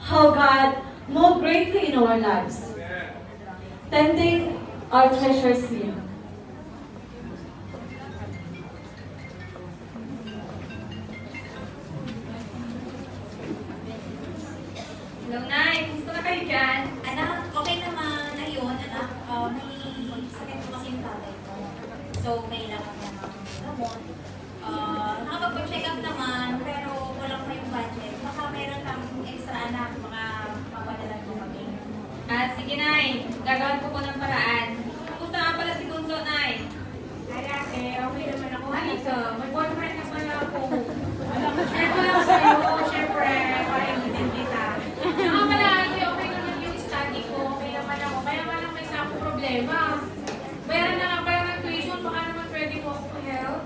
how God moved greatly in our lives, tending our treasure seal. Hello, Nay. Gusto na kayo dyan? Anak, okay naman. Ayun, anak, may sakit ko kasi yung tatay ko. So, kailangan niya ng gamot. Nakapag-check up naman, pero walang pa yung budget. Baka meron kang extra anak, baka mapadalan mo kami. Sige, Nay. Gagawin ko po ng paraan. Kumusta nga pala si Gunso, Nay? Ay, ate, okay naman ako. Halika, may boyfriend na pala ako. Alam mo, share ko lang sa'yo. Siyempre, para itin kita. Saka pala, ate, okay naman yung study ko. Okay naman ako. Kaya nga lang may isa akong problema. Bayaran na nga pala ng tuition. Baka naman pwede mo ako help.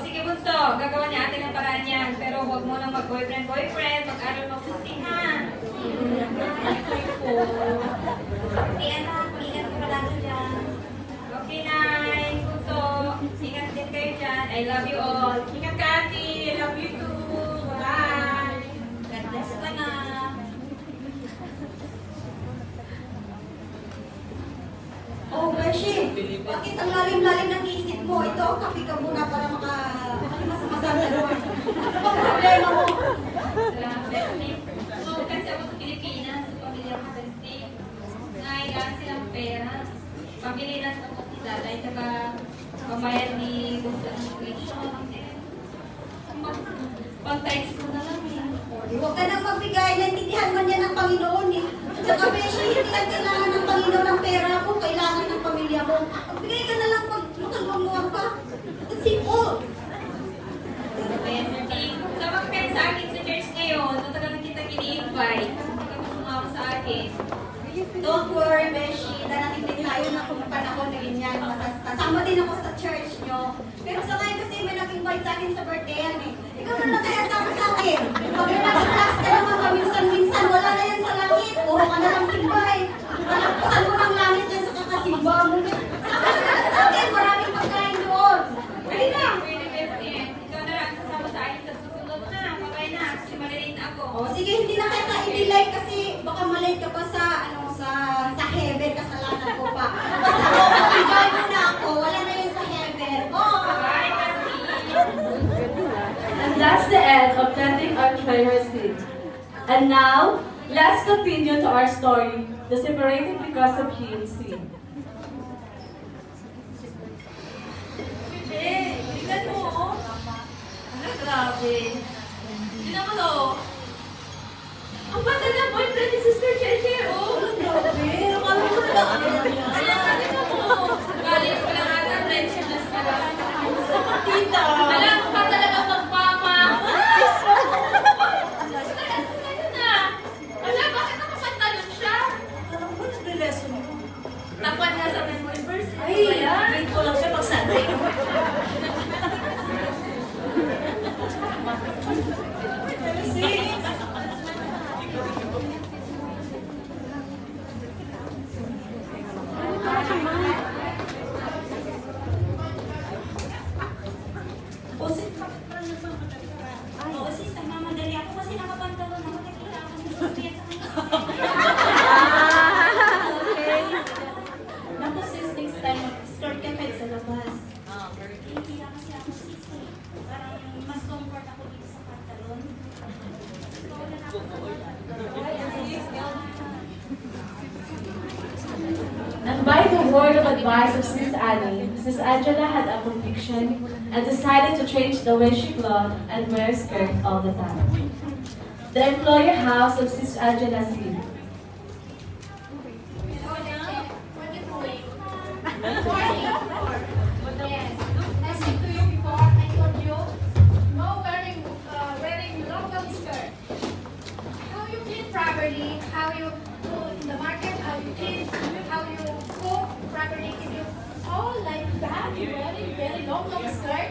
Sige, Bunso. Gagawa niya ate ng paraan yan. Pero huwag mo nang mag-boyfriend. Mag-aral mabuti, ha? Hindi, anak. Ingat ka palagi dyan. Okay, Nay. Bunso. Ingat din kayo dyan. I love you all. Ingat ka, ate. Love you too. Bye. God bless ka na. Oh, Beshi, bakit ang lalim-lalim ng isip mo? Ito, kape ka muna para makamasama doon. Ano bang problema mo? Salamat, Bestie. Kasi ako sa Pilipinas, sa pamilya ko, Bestie. Nailaan silang pera. Pabili lang ako ni Tatay, saka pambayad ni Bunso ng tuition. Pang-text ko na lang eh. Huwag ka nang magbigay, naintindihan man yan ng Panginoon eh. Tsaka, Beshi, hindi lang kailangan ng Panginoon ng pera mo, kailangan ng pamilya mo. Magbigay ka na lang pag makalmamuhan ka. It's simple. Bestie, sama kayo sa akin sa church ngayon. Matagal na kita gini-invite. Hindi ka sumama sa akin. Don't worry, Beshi. Darating din tayo na kung panahon na ganyan. Kasama din ako sa church nyo. Pero sa ngayon kasi may nag-invite sa akin sa birthday yan eh. Ikaw na lang kaya sama sa akin. Pag nag-class ka naman paminsan-minsan, wala na yan sa langit. Puro ka na lang simbay. Kalakpusan mo ng langit dyan sa kakasimba mo. Sama ka na sa akin. Maraming pagkain doon. Dali na. Pwede, Bestie. Ikaw na lang sasama sa akin sa susunod na. Babay na. Kasi malilate na ako. O sige, hindi na kita i-delay kasi baka malate ka pa sa heaven, kasalanan ko pa. Basta enjoy mo na ako, wala na yun sa heaven. Bye, Bestie. And that's the end of tending our treasure seal. And now, let's continue to our story, the separating because of him scene. Tingnan mo, oh. Grabe. Tingnan mo, to. Ang bata na boyfriend ni Sister Cheche, oh. Grabe, akala mo na Tingnan mo. Galing ko lang ata, friendship na sila. tita. Alam mo pa talaga magpama. Alam, bakit nakapantalon siya? Alam mo, nagre-lesson mo. Tapuan nga sa memory verse. Ay, grade ko lang siya pag Sunday. Oo, sis, nagmamadali ako kasi nakapantalon ako. Nakikita ako ng sasakyan sa kanya. Naku sis, next time, skirt ka kahit sa labas. Hindi lang kasi ako sis. Parang mas comfort ako dito sa pantalon. Ikaw na ako sa And by the word of advice of Sis Annie, Sis Angela had a conviction and decided to change the way she clothed and wear a skirt all the time. The employer house of Sis Angela said, Yes. I said to you before, I told you, no wearing local skirt. How you clean properly, how you go in the market, how you clean, how you cook properly. If you all like that, you wearing very long skirt.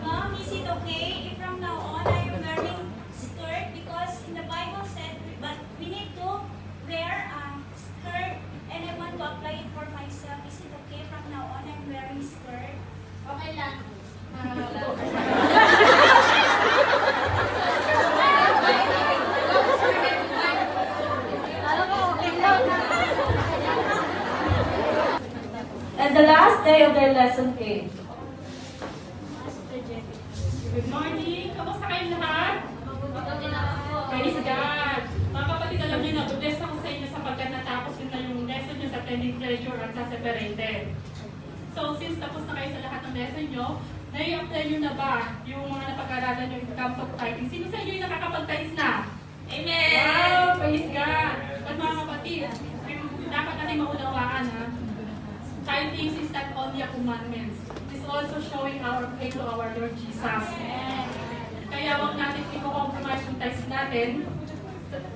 Mom, is it okay if from now on I am wearing skirt? Because in the Bible said, but we need to wear a skirt and I want to apply it for myself. Is it okay from now on I'm wearing skirt? Okay lang. day of their lesson came. Good morning! Kamusta kayong lahat? Praise God! Mga kapatid, alam niyo na, blessed ako sa inyo sapagkat natapos yun na yung lesson niyo sa attending pleasure at sa separated. So, since tapos na kayo sa lahat ng lesson niyo, nai-apply niyo na ba yung mga napag-aralan niyo in terms of typing? Sino sa inyo yung nakakapag-type na? Amen! Wow! Praise God! At mga kapatid, dapat natin maunawaan ha. Typing is not only a commandment. It's also showing our faith to our Lord Jesus. Kaya huwag natin i-compromise yung types natin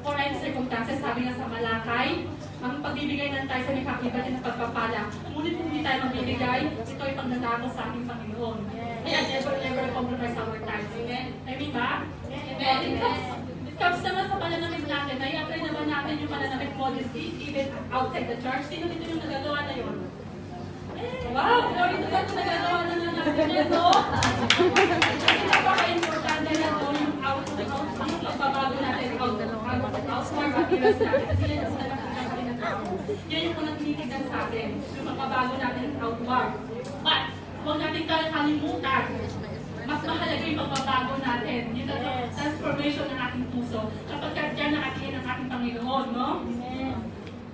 for any circumstances. Sabi nga sa Malakay, ang pagbibigay ng types ay may kakibat ng pagpapala. Ngunit kung hindi tayo magbibigay, ito ay pagnanako sa ating Panginoon. Kaya never compromise our types. Amen ba? Amen. It comes naman sa pananamit natin. Nai-apply naman natin yung pananamit modesty even outside the church. Sino dito yung nagagawa na yun? Wow! Glory to God, nagagawa na natin ito. Kasi napaka-importante na ito yung pagbabago natin, outward appearance natin. Kasi yan ang nakakita ng tao. Yan yung unang tinitignan sa atin, yung pagbabago natin outward. But, huwag natin kalimutan, mas mahalaga yung pagbabago natin. Yung transformation ng ating puso. Kapag dyan nakatingin ang ating Panginoon, no?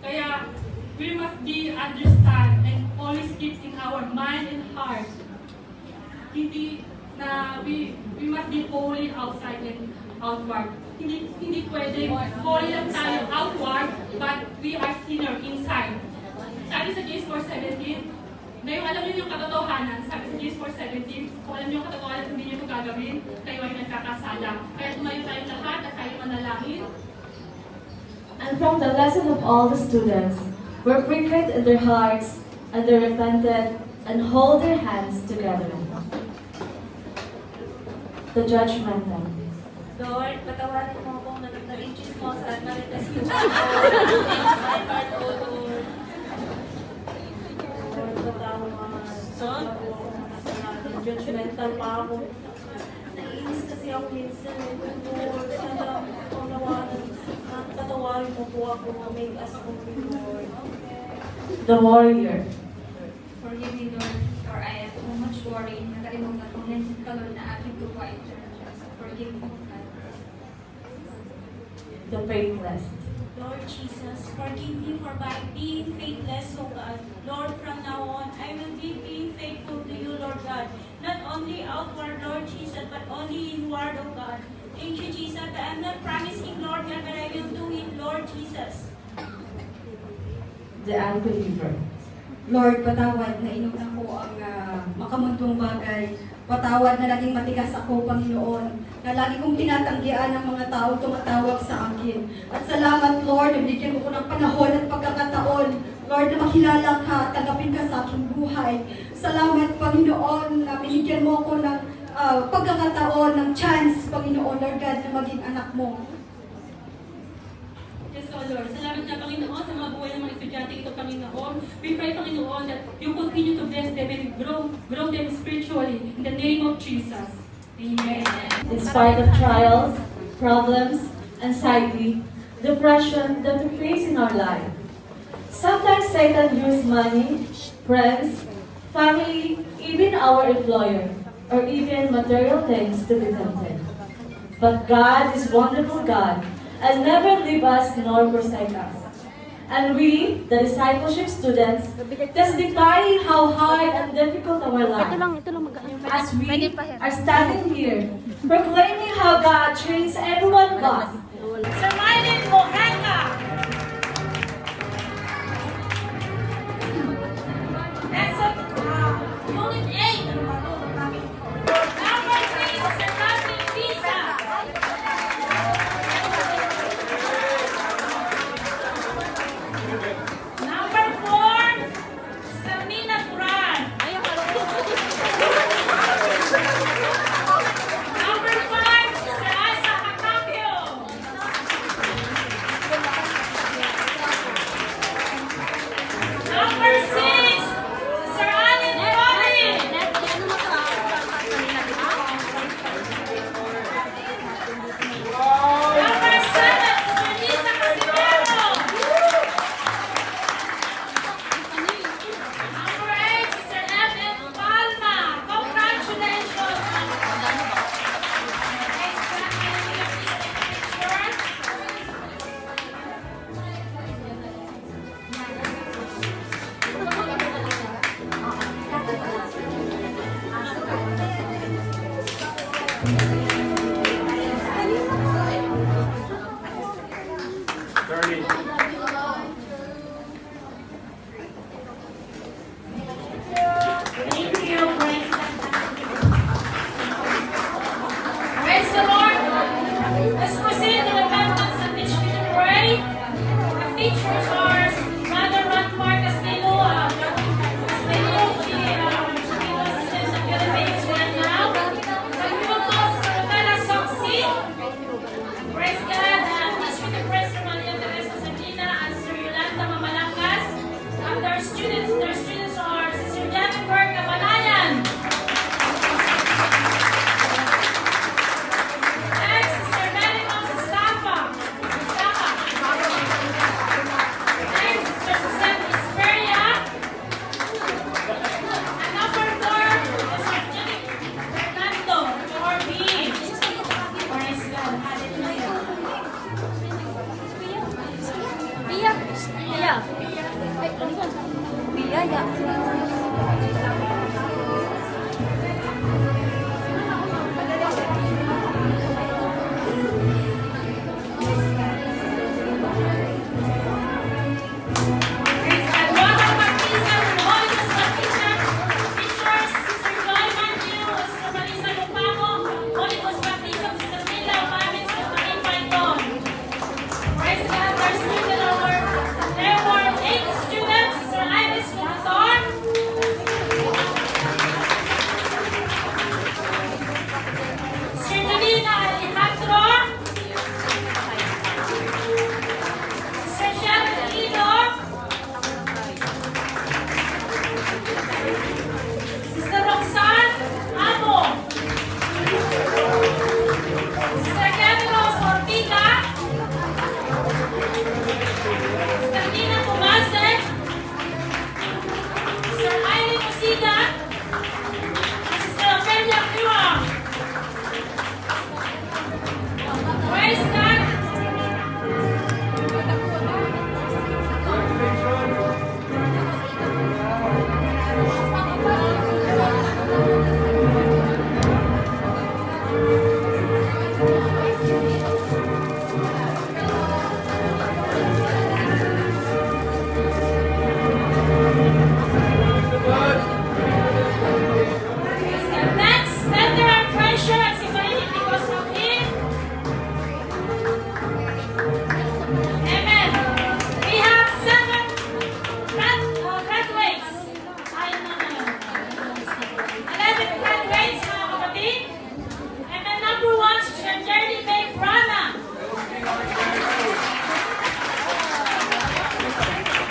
Kaya, we must be understand and always keep in our mind and heart. Hindi na we must be holy outside and outward. Hindi pwede holy lang tayo outward, but we are sinner inside. Sabi sa James 4:17, ngayon alam niyo yung katotohanan. Sabi sa James 4:17, kung alam niyo yung katotohanan at hindi niyo ito gagawin, kayo ay nagkakasala. Kaya tumayo tayong lahat at tayo manalangin. And from the lesson of all the students, were quickened in their hearts, and they repented, and hold their hands together. The judgmental. Lord, patawarin mo akong naging chismosa at maritas ko sa Lord, Lord. Lord, patawad. Judgmental pa ako. Naiinis kasi ako minsan. Lord, sana panglawanan. Patawarin mo po ako. Make us holy, Lord. The warrior. Forgive me, Lord, for I have too much worry. Nakalimutan ko na ka, Lord, na aking provide. Forgive me, God. The faithless. Lord Jesus, forgive me for being faithless, O God. Lord, from now on, I will be being faithful to you, Lord God. Not only outward, Lord Jesus, but only inward, O God. Thank you, Jesus, that I'm not promising, Lord God, but I will do it, Lord Jesus. The unbeliever. Lord, patawad na inuna ko ang makamundong bagay. Patawad na naging matigas ako, Panginoon, na lagi kong tinatanggian ng mga tao tumatawag sa akin. At salamat, Lord, na binigyan mo ko ng panahon at pagkakataon, Lord, na makilala ka, tanggapin ka sa aking buhay. Salamat, Panginoon, na binigyan mo ako ng pagkakataon, ng chance, Panginoon, Lord God, na maging anak mo. Yes, O Lord. Salamat na, Panginoon, sa mga buhay ng mga estudyante ito, Panginoon. We pray, Panginoon, that you continue to bless them and grow them spiritually in the name of Jesus. Amen. In spite of trials, problems, anxiety, depression that we face in our life. Sometimes Satan uses money, friends, family, even our employer, or even material things to be tempted. But God is wonderful God, and never leave us nor forsake us. And we, the discipleship students, testify how hard and difficult our life. As we are standing here, proclaiming how God trains every one of us. Samayin mo, Hannah! Lesson Unit 8. Number 3, Sister Catherine Pisa. Number 4, Sister Nina Turan. Number 5, Sister Asa Hakakio. Charlie. Thank you, praise the Lord. Let's proceed to the baptism and teach me to pray. The teachers are Mother Mark Castillo, Castillo, she was in the Philippines right now. But we will go to Rotella Soxy. Praise God. Teach me to pray, Sir Maria Teresa Sabina and Sir Yolanda Mamalangkas. And their students are Sister Jennifer Kabanayan. Next, Sister Mary Mustafa. Next, Sister Suzanne Isperia. And number 4, Sister Jenny Fernando, 4B. Praise God. Hallelujah. Pia. Pia. Pia. Pia.